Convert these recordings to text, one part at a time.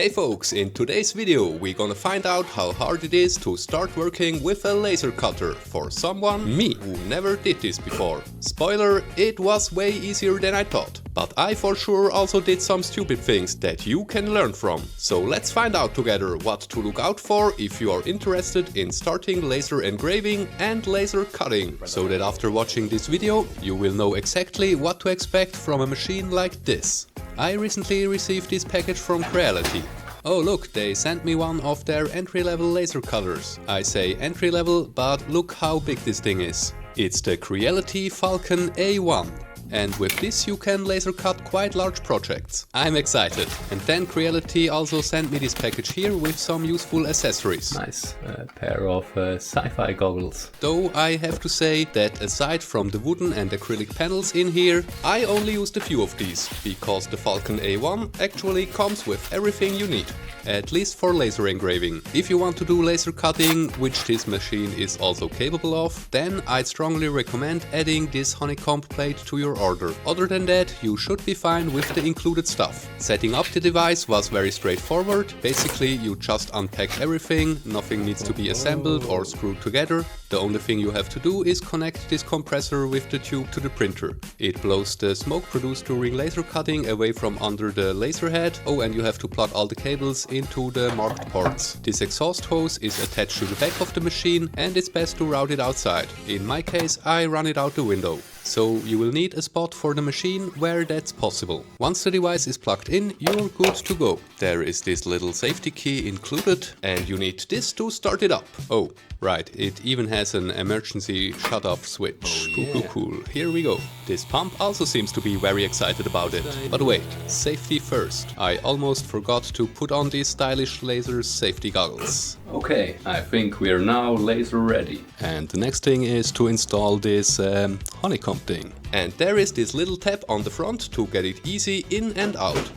Hey folks, in today's video we're gonna find out how hard it is to start working with a laser cutter for someone, me, who never did this before. Spoiler, it was way easier than I thought. But I for sure also did some stupid things that you can learn from. So let's find out together what to look out for if you are interested in starting laser engraving and laser cutting, so that after watching this video you will know exactly what to expect from a machine like this. I recently received this package from Creality. Oh look, they sent me one of their entry-level laser cutters. I say entry-level, but look how big this thing is. It's the Creality Falcon A1. And with this you can laser cut quite large projects. I'm excited. And then Creality also sent me this package here with some useful accessories. Nice pair of sci-fi goggles. Though I have to say that aside from the wooden and acrylic panels in here, I only used a few of these, because the Falcon A1 actually comes with everything you need. At least for laser engraving. If you want to do laser cutting, which this machine is also capable of, then I'd strongly recommend adding this honeycomb plate to your order. Other than that, you should be fine with the included stuff. Setting up the device was very straightforward. Basically, you just unpack everything, nothing needs to be assembled or screwed together. The only thing you have to do is connect this compressor with the tube to the printer. It blows the smoke produced during laser cutting away from under the laser head. Oh, and you have to plug all the cables into the marked ports. This exhaust hose is attached to the back of the machine and it's best to route it outside. In my case, I run it out the window. So you will need a spot for the machine where that's possible. Once the device is plugged in, you're good to go. There is this little safety key included and you need this to start it up. Oh, right, it even has an emergency shut-off switch. Oh, yeah. Cool. Here we go. This pump also seems to be very excited about it. But wait, safety first. I almost forgot to put on these stylish laser safety goggles. Okay, I think we are now laser ready. And the next thing is to install this honeycomb thing. And there is this little tab on the front to get it easy in and out.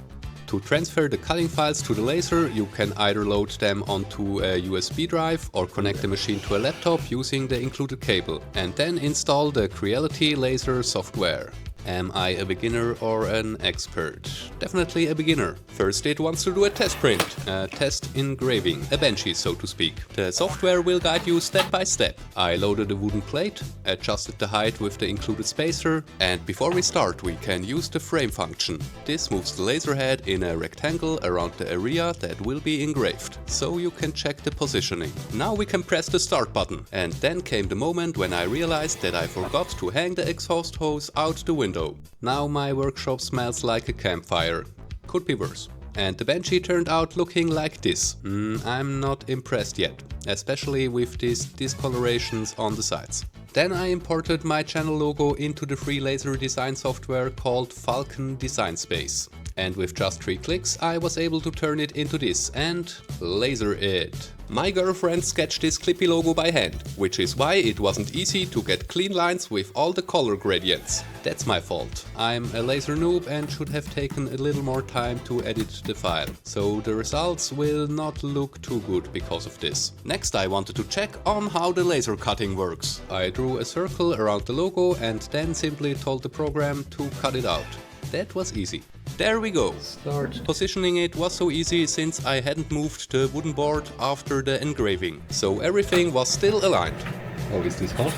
To transfer the cutting files to the laser, you can either load them onto a USB drive or connect the machine to a laptop using the included cable, and then install the Creality laser software. Am I a beginner or an expert? Definitely a beginner. First it wants to do a test print, a test engraving, a benchy so to speak. The software will guide you step by step. I loaded a wooden plate, adjusted the height with the included spacer, and before we start we can use the frame function. This moves the laser head in a rectangle around the area that will be engraved, so you can check the positioning. Now we can press the start button, and then came the moment when I realized that I forgot to hang the exhaust hose out the window. Now my workshop smells like a campfire. Could be worse. And the benchy turned out looking like this. I'm not impressed yet, especially with these discolorations on the sides. Then I imported my channel logo into the free laser design software called Falcon Design Space. And with just 3 clicks I was able to turn it into this and laser it. My girlfriend sketched this clippy logo by hand, which is why it wasn't easy to get clean lines with all the color gradients. That's my fault. I'm a laser noob and should have taken a little more time to edit the file, so the results will not look too good because of this. Next I wanted to check on how the laser cutting works. I drew a circle around the logo and then simply told the program to cut it out. That was easy. There we go. Start. Positioning it was so easy since I hadn't moved the wooden board after the engraving, so everything was still aligned. Oh, is this hot?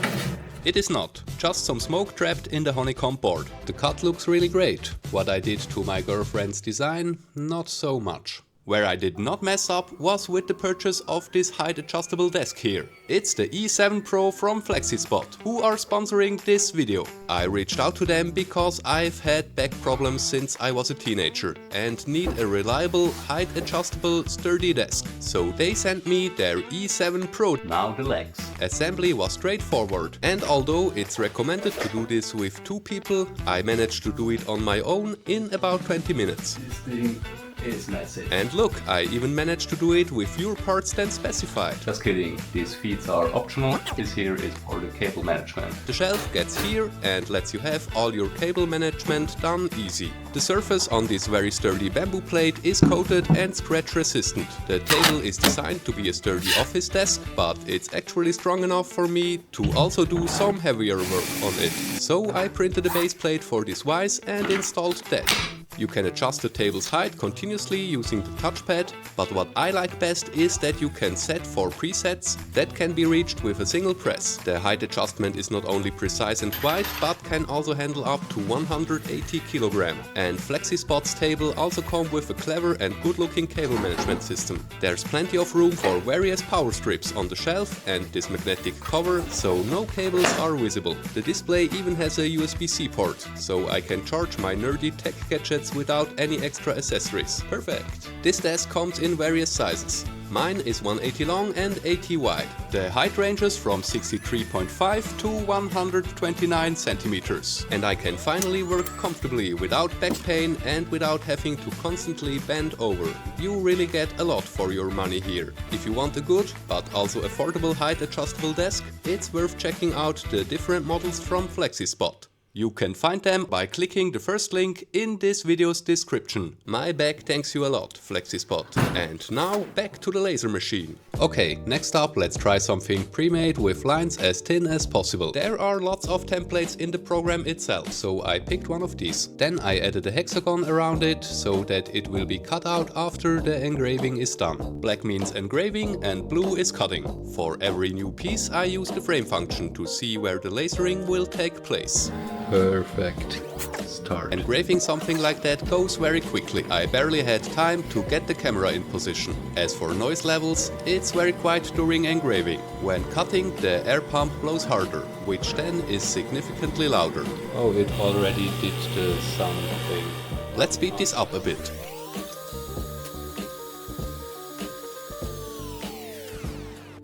It is not, just some smoke trapped in the honeycomb board. The cut looks really great. What I did to my girlfriend's design, not so much. Where I did not mess up was with the purchase of this Hight Adjustable Desk here. It's the E7 Pro from Flexispot, who are sponsoring this video. I reached out to them because I've had back problems since I was a teenager and need a reliable, height adjustable, sturdy desk. So they sent me their E7 Pro. Now the legs. Assembly was straightforward, and although it's recommended to do this with 2 people, I managed to do it on my own in about 20 minutes. This thing is massive. And look, I even managed to do it with fewer parts than specified. Just kidding, these feet are optional. This here is for the cable management. The shelf gets here and lets you have all your cable management done easy. The surface on this very sturdy bamboo plate is coated and scratch resistant. The table is designed to be a sturdy office desk, but it's actually strong enough for me to also do some heavier work on it. So I printed a base plate for this vise and installed that. You can adjust the table's height continuously using the touchpad, but what I like best is that you can set 4 presets that can be reached with a single press. The height adjustment is not only precise and quiet, but can also handle up to 180 kg. And Flexispot's table also comes with a clever and good-looking cable management system. There's plenty of room for various power strips on the shelf and this magnetic cover, so no cables are visible. The display even has a USB-C port, so I can charge my nerdy tech gadgets without any extra accessories. Perfect! This desk comes in various sizes. Mine is 180 long and 80 wide. The height ranges from 63.5 to 129 centimeters. And I can finally work comfortably without back pain and without having to constantly bend over. You really get a lot for your money here. If you want a good but also affordable height adjustable desk, it's worth checking out the different models from Flexispot. You can find them by clicking the first link in this video's description. My bag thanks you a lot, Flexispot. And now back to the laser machine. Okay, next up let's try something pre-made with lines as thin as possible. There are lots of templates in the program itself, so I picked one of these. Then I added a hexagon around it so that it will be cut out after the engraving is done. Black means engraving and blue is cutting. For every new piece I use the frame function to see where the lasering will take place. Perfect. Start. Engraving something like that goes very quickly. I barely had time to get the camera in position. As for noise levels, it's very quiet during engraving. When cutting, the air pump blows harder, which then is significantly louder. Oh, it already did the sound thing. Let's speed this up a bit.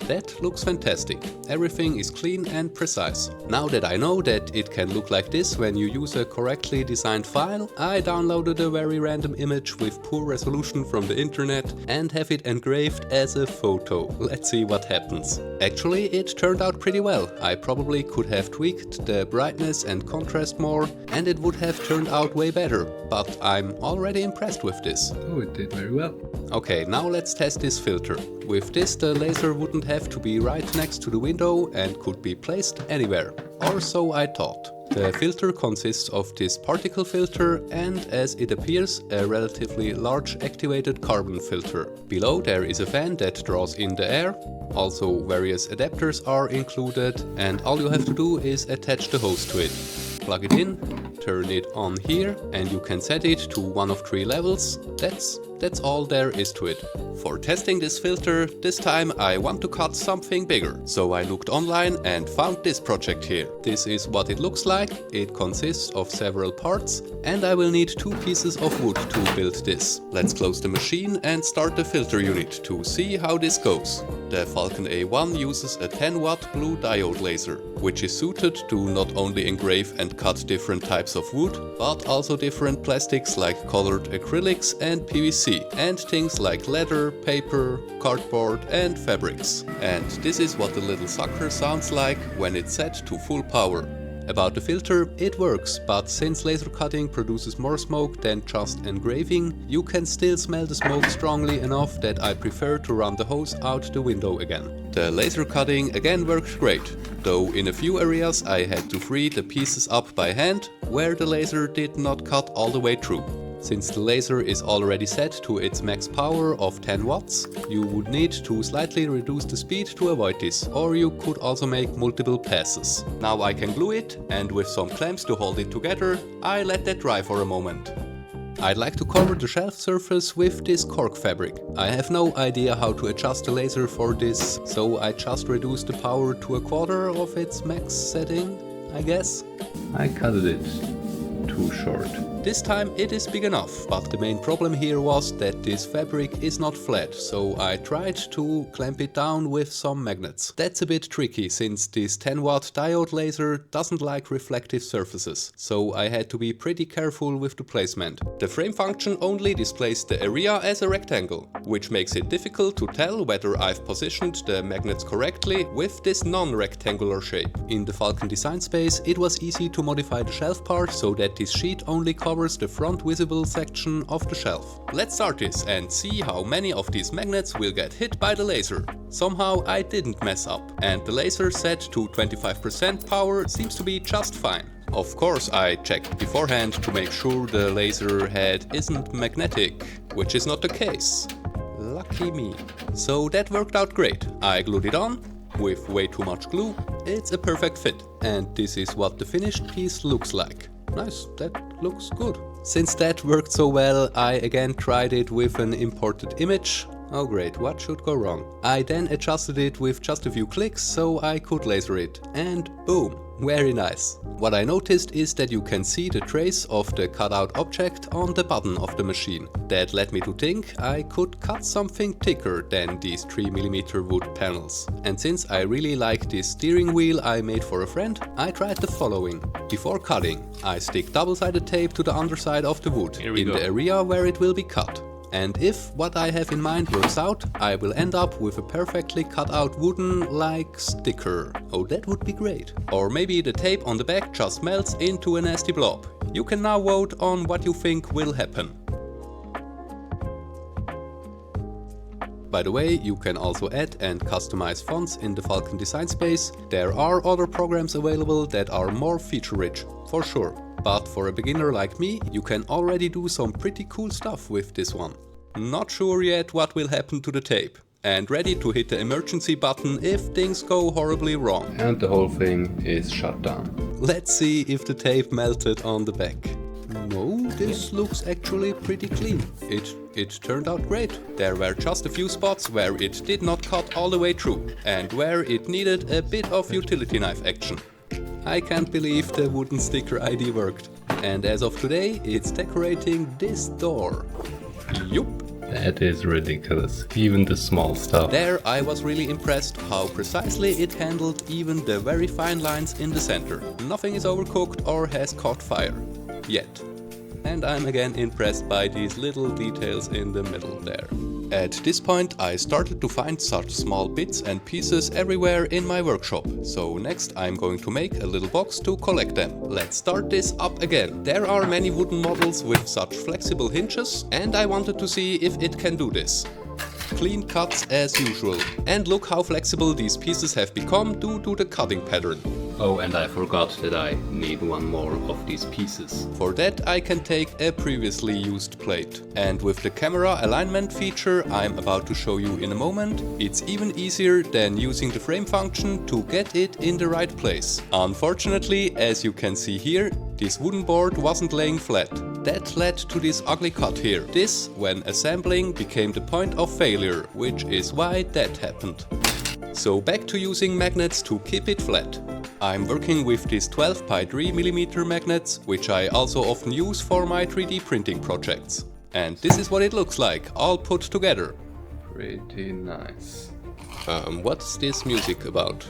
That looks fantastic. Everything is clean and precise. Now that I know that it can look like this when you use a correctly designed file, I downloaded a very random image with poor resolution from the internet and have it engraved as a photo. Let's see what happens. Actually, it turned out pretty well. I probably could have tweaked the brightness and contrast more and it would have turned out way better, but I'm already impressed with this. Oh, it did very well. Okay, now let's test this filter. With this, the laser wouldn't have to be right next to the window and could be placed anywhere. Or so I thought. The filter consists of this particle filter and, as it appears, a relatively large activated carbon filter. Below there is a fan that draws in the air. Also various adapters are included and all you have to do is attach the hose to it. Plug it in, turn it on here and you can set it to one of 3 levels. That's all there is to it. For testing this filter, this time I want to cut something bigger. So I looked online and found this project here. This is what it looks like. It consists of several parts and I will need 2 pieces of wood to build this. Let's close the machine and start the filter unit to see how this goes. The Falcon A1 uses a 10-watt blue diode laser, which is suited to not only engrave and cut different types of wood, but also different plastics like colored acrylics and PVC, and things like leather, paper, cardboard and fabrics. And this is what the little sucker sounds like when it's set to full power. About the filter, it works, but since laser cutting produces more smoke than just engraving, you can still smell the smoke strongly enough that I prefer to run the hose out the window again. The laser cutting again worked great, though in a few areas I had to free the pieces up by hand, where the laser did not cut all the way through. Since the laser is already set to its max power of 10 watts, you would need to slightly reduce the speed to avoid this, or you could also make multiple passes. Now I can glue it, and with some clamps to hold it together, I let that dry for a moment. I'd like to cover the shelf surface with this cork fabric. I have no idea how to adjust the laser for this, so I just reduced the power to 1/4 of its max setting, I guess. I cut it too short. This time it is big enough, but the main problem here was that this fabric is not flat, so I tried to clamp it down with some magnets. That's a bit tricky since this 10-watt diode laser doesn't like reflective surfaces, so I had to be pretty careful with the placement. The frame function only displays the area as a rectangle, which makes it difficult to tell whether I've positioned the magnets correctly with this non-rectangular shape. In the Falcon design space, it was easy to modify the shelf part so that this sheet only covers the front visible section of the shelf. Let's start this and see how many of these magnets will get hit by the laser. Somehow I didn't mess up, and the laser set to 25% power seems to be just fine. Of course, I checked beforehand to make sure the laser head isn't magnetic, which is not the case. Lucky me. So that worked out great. I glued it on. With way too much glue, it's a perfect fit. And this is what the finished piece looks like. Nice, that looks good. Since that worked so well, I again tried it with an imported image. Oh great, what should go wrong? I then adjusted it with just a few clicks so I could laser it. And boom, very nice. What I noticed is that you can see the trace of the cutout object on the button of the machine. That led me to think I could cut something thicker than these 3mm wood panels. And since I really like this steering wheel I made for a friend, I tried the following. Before cutting, I stick double-sided tape to the underside of the wood in the area where it will be cut. And if what I have in mind works out, I will end up with a perfectly cut out wooden-like sticker. Oh, that would be great. Or maybe the tape on the back just melts into a nasty blob. You can now vote on what you think will happen. By the way, you can also add and customize fonts in the Falcon design space. There are other programs available that are more feature-rich, for sure. But for a beginner like me, you can already do some pretty cool stuff with this one. Not sure yet what will happen to the tape. And ready to hit the emergency button if things go horribly wrong. And the whole thing is shut down. Let's see if the tape melted on the back. No, this looks actually pretty clean. It turned out great. There were just a few spots where it did not cut all the way through and where it needed a bit of utility knife action. I can't believe the wooden sticker ID worked. And as of today, it's decorating this door. Yup. That is ridiculous, even the small stuff. There I was really impressed how precisely it handled even the very fine lines in the center. Nothing is overcooked or has caught fire. Yet. And I'm again impressed by these little details in the middle there. At this point I started to find such small bits and pieces everywhere in my workshop, so next I'm going to make a little box to collect them. Let's start this up again. There are many wooden models with such flexible hinges and I wanted to see if it can do this. Clean cuts as usual. And look how flexible these pieces have become due to the cutting pattern. Oh, and I forgot that I need one more of these pieces. For that I can take a previously used plate. And with the camera alignment feature I'm about to show you in a moment, it's even easier than using the frame function to get it in the right place. Unfortunately, as you can see here, this wooden board wasn't laying flat. That led to this ugly cut here. This, when assembling, became the point of failure, which is why that happened. So back to using magnets to keep it flat. I'm working with these 12 by 3mm magnets, which I also often use for my 3D printing projects. And this is what it looks like, all put together. Pretty nice. What's this music about?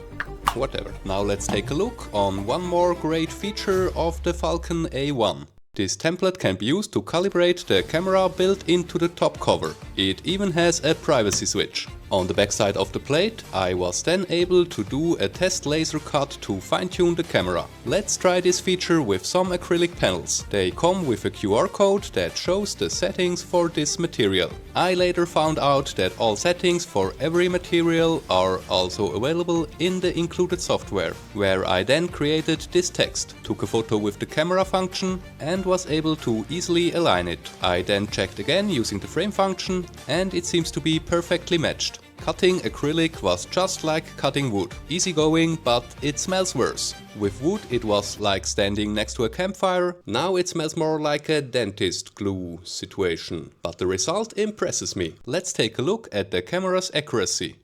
Whatever. Now let's take a look on one more great feature of the Falcon A1. This template can be used to calibrate the camera built into the top cover. It even has a privacy switch. On the backside of the plate, I was then able to do a test laser cut to fine-tune the camera. Let's try this feature with some acrylic panels. They come with a QR code that shows the settings for this material. I later found out that all settings for every material are also available in the included software, where I then created this text, took a photo with the camera function and was able to easily align it. I then checked again using the frame function and it seems to be perfectly matched. Cutting acrylic was just like cutting wood. Easygoing, but it smells worse. With wood it was like standing next to a campfire. Now it smells more like a dentist glue situation. But the result impresses me. Let's take a look at the camera's accuracy.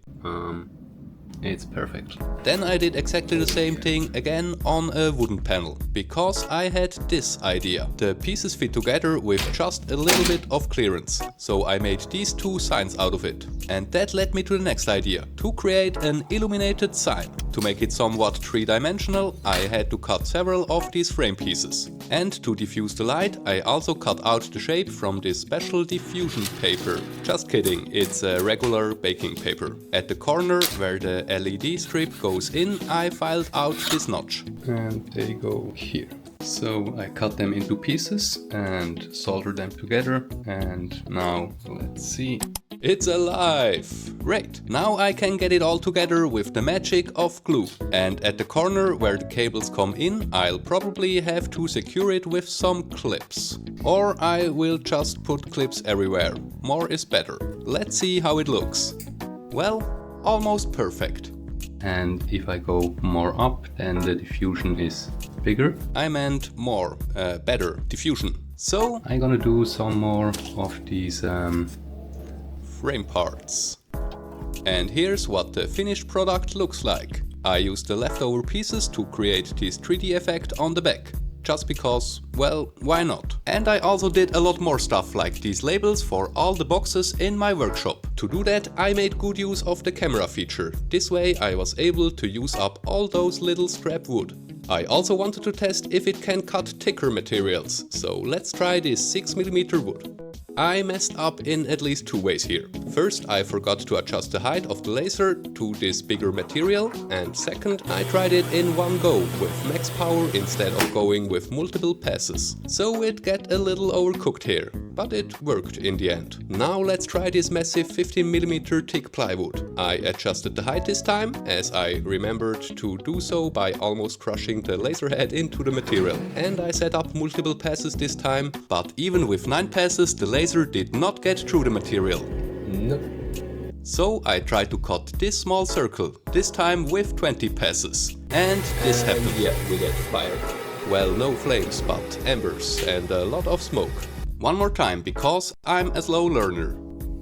It's perfect. Then I did exactly the same thing again on a wooden panel, because I had this idea. The pieces fit together with just a little bit of clearance, so I made these two signs out of it. And that led me to the next idea, to create an illuminated sign. To make it somewhat three-dimensional, I had to cut several of these frame pieces. And to diffuse the light, I also cut out the shape from this special diffusion paper. Just kidding, it's a regular baking paper. At the corner where the LED strip goes in, I filed out this notch. And they go here. So I cut them into pieces and solder them together. And now let's see. It's alive! Great! Now I can get it all together with the magic of glue. And at the corner where the cables come in, I'll probably have to secure it with some clips. Or I will just put clips everywhere. More is better. Let's see how it looks. Well, almost perfect. And if I go more up, then the diffusion is bigger. I meant more, better diffusion. So I'm gonna do some more of these frame parts. And here's what the finished product looks like. I used the leftover pieces to create this 3D effect on the back. Just because, well, why not? And I also did a lot more stuff like these labels for all the boxes in my workshop. To do that, I made good use of the camera feature. This way I was able to use up all those little scrap wood. I also wanted to test if it can cut thicker materials, so let's try this 6mm wood. I messed up in at least two ways here. First, I forgot to adjust the height of the laser to this bigger material, and second, I tried it in one go with max power instead of going with multiple passes. So it got a little overcooked here, but it worked in the end. Now let's try this massive 15mm thick plywood. I adjusted the height this time, as I remembered to do so by almost crushing the laser head into the material. And I set up multiple passes this time, but even with 9 passes the laser did not get through the material. Nope. So I tried to cut this small circle, this time with 20 passes. And this happened. Yeah, we get fire. Well, no flames, but embers and a lot of smoke. One more time, because I'm a slow learner.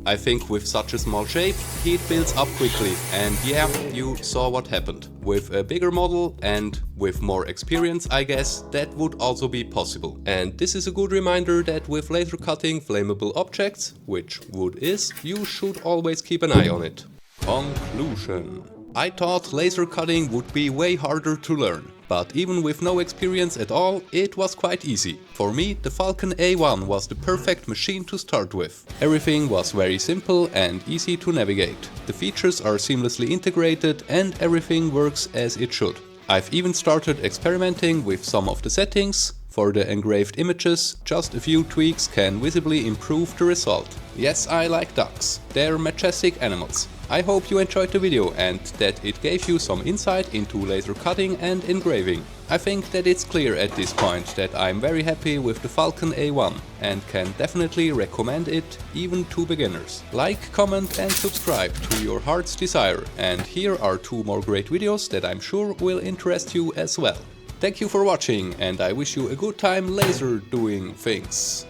I think with such a small shape, heat builds up quickly, and yeah, you saw what happened. With a bigger model and with more experience, I guess, that would also be possible. And this is a good reminder that with laser cutting flammable objects, which wood is, you should always keep an eye on it. Conclusion. I thought laser cutting would be way harder to learn. But even with no experience at all, it was quite easy. For me, the Falcon A1 was the perfect machine to start with. Everything was very simple and easy to navigate. The features are seamlessly integrated and everything works as it should. I've even started experimenting with some of the settings. For the engraved images, just a few tweaks can visibly improve the result. Yes, I like ducks. They're majestic animals. I hope you enjoyed the video and that it gave you some insight into laser cutting and engraving. I think that it's clear at this point that I'm very happy with the Falcon A1 and can definitely recommend it even to beginners. Like, comment and subscribe to your heart's desire, and here are 2 more great videos that I'm sure will interest you as well. Thank you for watching and I wish you a good time laser doing things.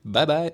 Bye bye.